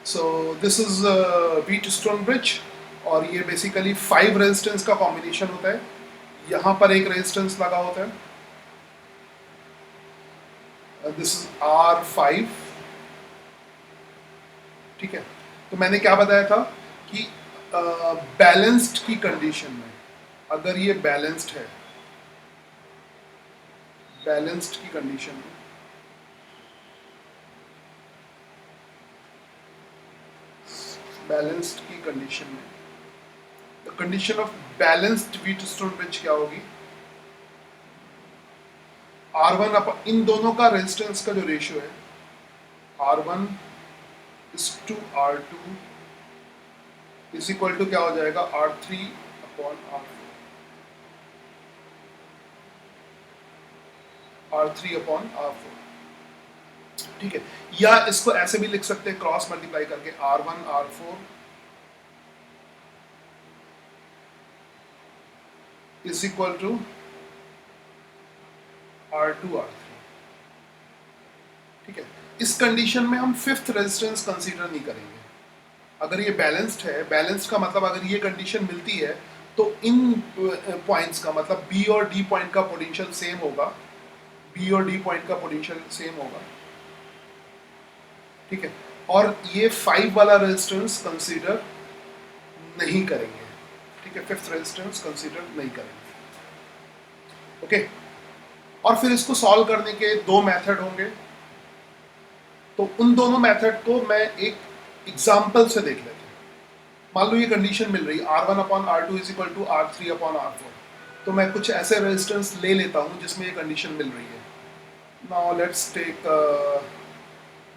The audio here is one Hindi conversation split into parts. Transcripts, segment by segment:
So this is wheat stone bridge, और ये बेसिकली 5 रेजिस्टेंस का कॉम्बिनेशन होता है। यहाँ पर एक रेजिस्टेंस लगा होता है, दिस इज R5। ठीक है, तो मैंने क्या बताया था कि बैलेंस्ड की कंडीशन में, अगर ये बैलेंस्ड है, बैलेंस्ड की कंडीशन में, बैलेंस्ड की कंडीशन में, the condition of balanced wheat stone bridge क्या होगी, R1 अपन इन दोनों का रेजिस्टेंस का जो रेशियो है, R1 is to R2 is equal to क्या हो जाएगा, R3 upon R3 upon R4। ठीक है, या इसको ऐसे भी लिख सकते हैं क्रॉस मल्टीप्लाई करके, R1 R4 is equal to R2 R3। ठीक है, इस कंडीशन में हम फिफ्थ रेजिस्टेंस कंसीडर नहीं करेंगे। अगर ये बैलेंस्ड है, बैलेंस्ड का मतलब अगर ये कंडीशन मिलती है तो इन पॉइंट्स का मतलब बी और डी पॉइंट का पोटेंशियल सेम होगा, बी और डी पॉइंट का पोटेंशियल सेम होगा। ठीक है, और ये 5 वाला रेजिस्टेंस कंसीडर नहीं करेंगे। ठीक है, फिफ्थ रेजिस्टेंस कंसीडर नहीं करेंगे। ओके, और फिर इसको सॉल्व करने के दो मेथड होंगे, तो उन दोनों मेथड को मैं एक एग्जाम्पल से देख लेते हैं। मान लो ये कंडीशन मिल रही है R1 upon R2 is equal to R3 upon R4, तो मैं कुछ ऐसे रेजिस्टेंस ले लेता हूँ जिसमें ये कंडीशन मिल रही है। Now let's take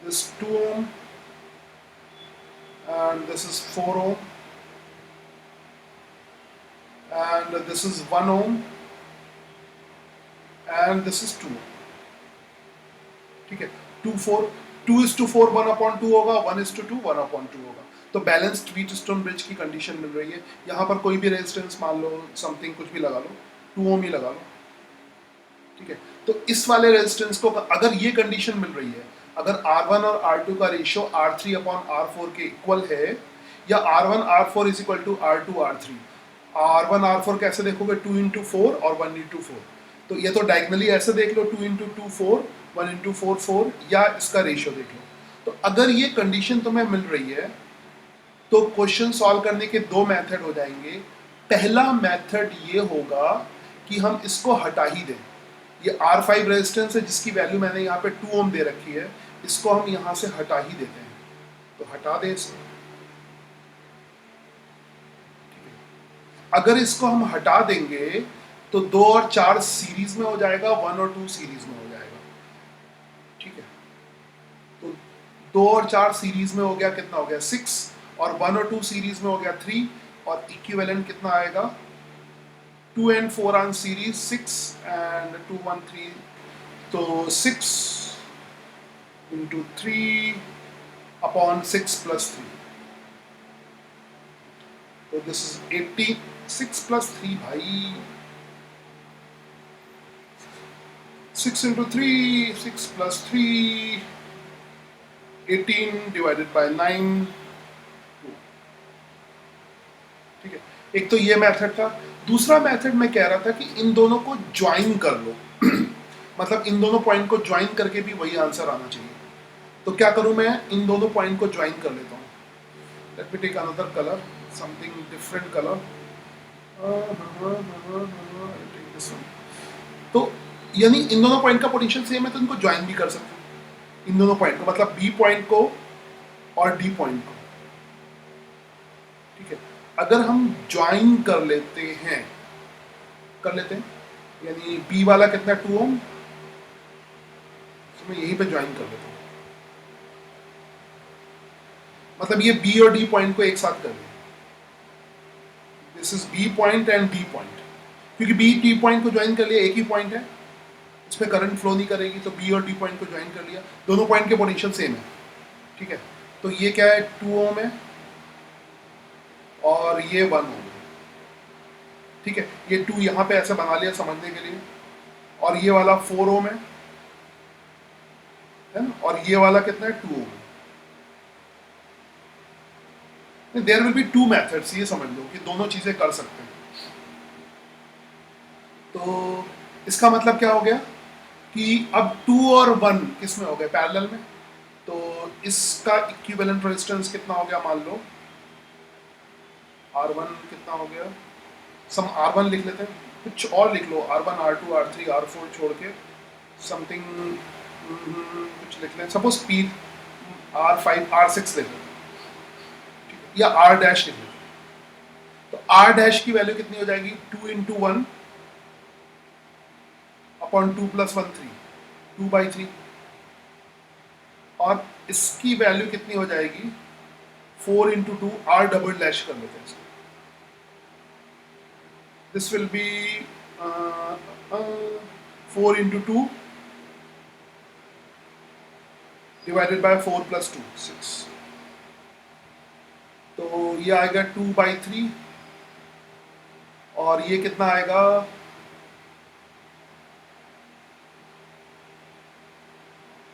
this 2 ohm and this is 4 ohm and this is 1 ohm and this is 2 ohm। ठीक है, 2 is to 4 1/2 होगा, 1:2 1/2 होगा। तो बैलेंस्ड व्हीट स्टोन ब्रिज की कंडीशन मिल रही है। यहाँ पर कोई भी रेजिस्टेंस मान लो, समथिंग कुछ भी लगा लो, 2 ओम ही लगा लो। ठीक है, तो इस वाले रेजिस्टेंस को अगर ये कंडीशन मिल रही है, अगर R1 और R2 का रेशियो R3 अपॉन R4 के इक्वल है, या R1 R4 is equal to R2 R3। R1 R4 कैसे देखोगे, 2 इंटू 4 और 1 इंटू 4। तो ये तो डायगनली ऐसे देख लो, 2 इंटू 2 4, 1 इंटू 4 4, या इसका रेशियो देख लो। तो अगर ये कंडीशन तुम्हें मिल रही है तो क्वेश्चन सॉल्व करने के दो मेथड हो जाएंगे। पहला मेथड ये होगा कि हम इसको हटा ही दें। ये R5 रेजिस्टेंस है जिसकी वैल्यू मैंने यहाँ पे 2 ओम दे रखी है, इसको हम यहाँ से हटा ही देते हैं। तो हटा दें इसको। अगर इसको हम हटा देंगे तो 2 और 4 सीरीज में हो जाएगा, 1 और 2 सीरीज में हो जाएगा। ठीक है, तो 2 और 4 सीरीज में हो गया, कितना हो गया 6, और 1 और 2 सीरीज में हो गया 3, और इक्विवेलेंट कितना आएगा, 2 and 4 on series 6 and 2 1 3, तो 6 into 3 upon 6 plus 3, तो this is 80, 6 plus 3 भाई, 6 into 3, 6 plus 3, 18 divided by 9। ठीक है, एक तो ये मेथड था। दूसरा मेथड मैं कह रहा था कि इन दोनों को ज्वाइन कर लो मतलब इन दोनों पॉइंट को ज्वाइन करके भी वही आंसर आना चाहिए। तो क्या करूं, मैं इन दोनों पॉइंट को ज्वाइन कर लेता हूं। Let me take another colour, something different colour. तो यानी इन दोनों पॉइंट का पोटेंशियल सेम है, तो इनको ज्वाइन भी कर सकते हैं। इन दोनों पॉइंट को मतलब बी पॉइंट को और डी पॉइंट को। ठीक है, अगर हम ज्वाइन कर लेते हैं, यानी बी वाला कितना 2 ओम, तो मैं यहीं पे ज्वाइन कर लेता हूँ। मतलब ये बी और डी पॉइंट को एक साथ कर लिया, this is B point and D point. क्योंकि बी डी पॉइंट को ज्वाइन कर लिया, एक ही पॉइंट है, इसमें करंट फ्लो नहीं करेगी, तो बी और डी पॉइंट को ज्वाइन कर लिया, दोनों पॉइंट के पोटेंशियल सेम है। ठीक है, तो ये क्या है, 2 ओम है और ये 1 ओम है। ठीक है, ये 2 यहाँ पे ऐसे बना लिया समझने के लिए, और ये वाला 4 ओम है ना, और ये वाला कितना है 2 ohm. There will be two methods, ये समझ लो कि दोनों चीजें कर सकते हैं। तो इसका मतलब क्या हो गया कि अब 2 और 1 किस में हो गए, पैरेलल में। तो इसका इक्विवेलेंट रेजिस्टेंस कितना हो गया, मान लो R1 कितना हो गया, सम R1 लिख लेते हैं, कुछ और लिख लो, R1 R2 R3 R4 छोड़ के समथिंग कुछ लिख लें, सपोज P R5 R6 लिख लेते हैं, ठीक है, या R डैश लिख लेते हैं। तो R डैश की वैल्यू कितनी हो जाएगी, 2 इंटू 1 अपॉन 2 प्लस 1 3, 2/3। और इसकी वैल्यू कितनी हो जाएगी, 4 इंटू 2 R डबल डैश कर लेते हैं इसको। This will be 4 into 2 divided by 4 plus 2, 6। तो ये आएगा 2/3, और ये कितना आएगा,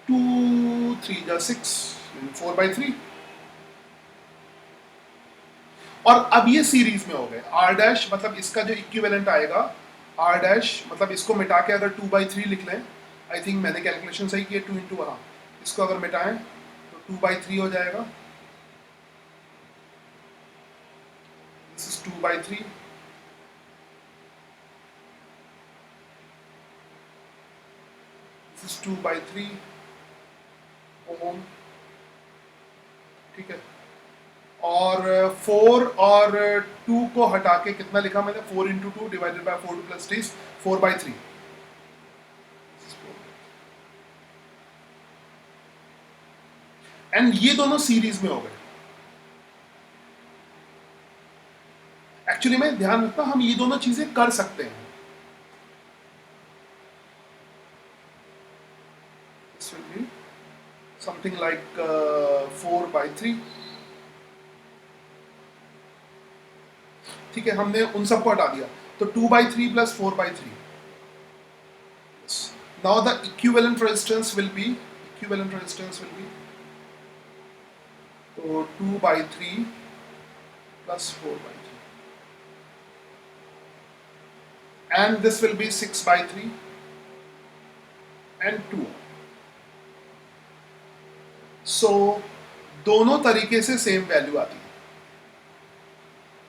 2 3 जा 6, 4/3। और अब ये सीरीज में हो गए, R डैश मतलब इसका जो इक्विवेलेंट आएगा, R डैश मतलब इसको मिटा के अगर 2/3 लिख लें, आई थिंक मैंने कैलकुलेशन सही की है, 2 इंटू, हाँ, इसको अगर मिटाएं तो 2/3 हो जाएगा, दिस इज 2/3, दिस इज 2/3 ओम, ठीक है। और 4 और 2 को हटा के कितना लिखा मैंने, 4 into 2 divided by 4 plus 3, 4/3। And ये दोनों सीरीज में हो गए। एक्चुअली में ध्यान रखना, हम ये दोनों चीजें कर सकते हैं। This will be something like 4/3, ठीक है, हमने उन सबको हटा दिया, तो 2/3 plus 4/3। Now the equivalent resistance will be, तो 2/3 plus 4/3, and this will be 6/3 and 2। So दोनों तरीके से सेम वैल्यू आती है।